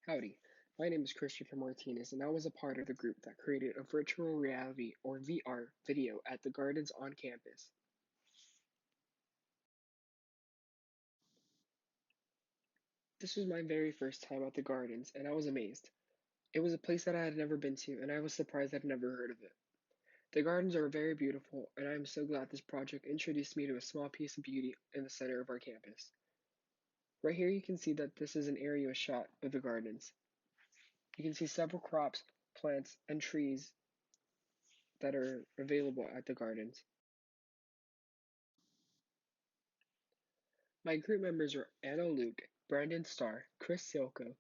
Howdy, my name is Christopher Martinez, and I was a part of the group that created a virtual reality or VR video at the gardens on campus. This was my very first time at the gardens, and I was amazed. It was a place that I had never been to, and I was surprised I'd never heard of it. The gardens are very beautiful, and I am so glad this project introduced me to a small piece of beauty in the center of our campus. Right here, you can see that this is an aerial shot of the gardens. You can see several crops, plants, and trees that are available at the gardens. My group members are Anna Luke, Brandon Starr, Chris Silko,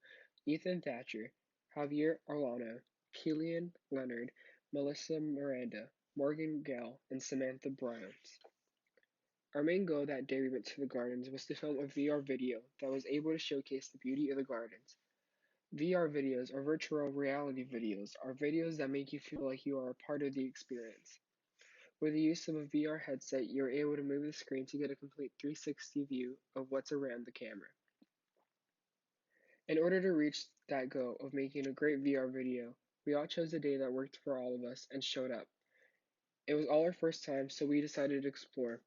Ethan Thatcher, Javier Arlano, Killian Leonard, Melissa Miranda, Morgan Gale, and Samantha Bryant. Our main goal that day we went to the gardens was to film a VR video that was able to showcase the beauty of the gardens. VR videos, or virtual reality videos, are videos that make you feel like you are a part of the experience. With the use of a VR headset, you're able to move the screen to get a complete 360 view of what's around the camera. In order to reach that goal of making a great VR video, we all chose a day that worked for all of us and showed up. It was all our first time, so we decided to explore.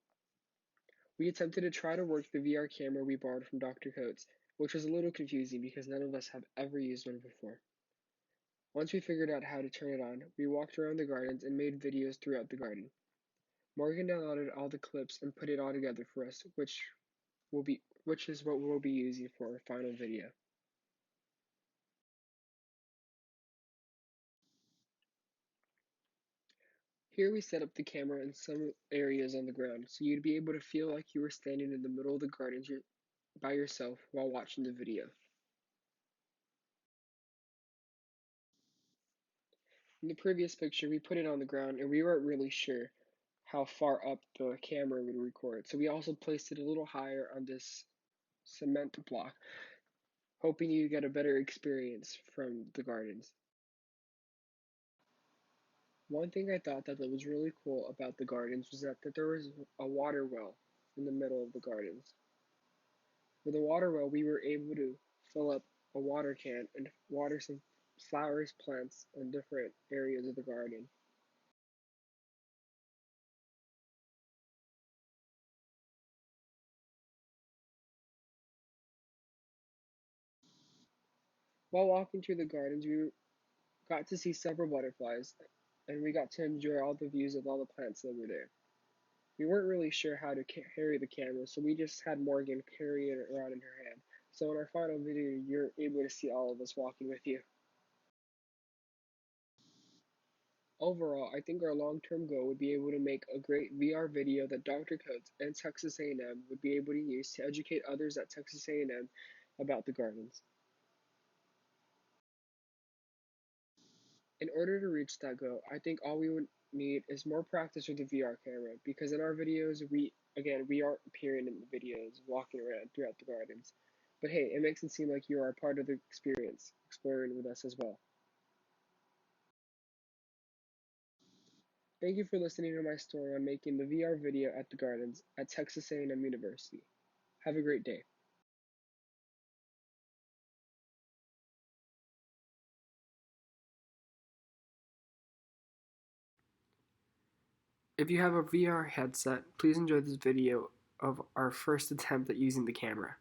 We attempted to try to work the VR camera we borrowed from Dr. Coates, which was a little confusing because none of us have ever used one before. Once we figured out how to turn it on, we walked around the gardens and made videos throughout the garden. Morgan downloaded all the clips and put it all together for us, which is what we'll be using for our final video. Here we set up the camera in some areas on the ground, so you'd be able to feel like you were standing in the middle of the garden by yourself while watching the video. In the previous picture, we put it on the ground and we weren't really sure how far up the camera would record, so we also placed it a little higher on this cement block, hoping you get a better experience from the gardens. One thing I thought that was really cool about the gardens was that there was a water well in the middle of the gardens. With the water well, we were able to fill up a water can and water some flowers, plants, and different areas of the garden. While walking through the gardens, we got to see several butterflies, and we got to enjoy all the views of all the plants that were there. We weren't really sure how to carry the camera, so we just had Morgan carry it around in her hand. So in our final video, you're able to see all of us walking with you. Overall, I think our long-term goal would be able to make a great VR video that Dr. Coates and Texas A&M would be able to use to educate others at Texas A&M about the gardens. In order to reach that goal, I think all we would need is more practice with the VR camera because in our videos, we are appearing in the videos, walking around throughout the gardens. But hey, it makes it seem like you are a part of the experience, exploring with us as well. Thank you for listening to my story on making the VR video at the gardens at Texas A&M University. Have a great day. If you have a VR headset, please enjoy this video of our first attempt at using the camera.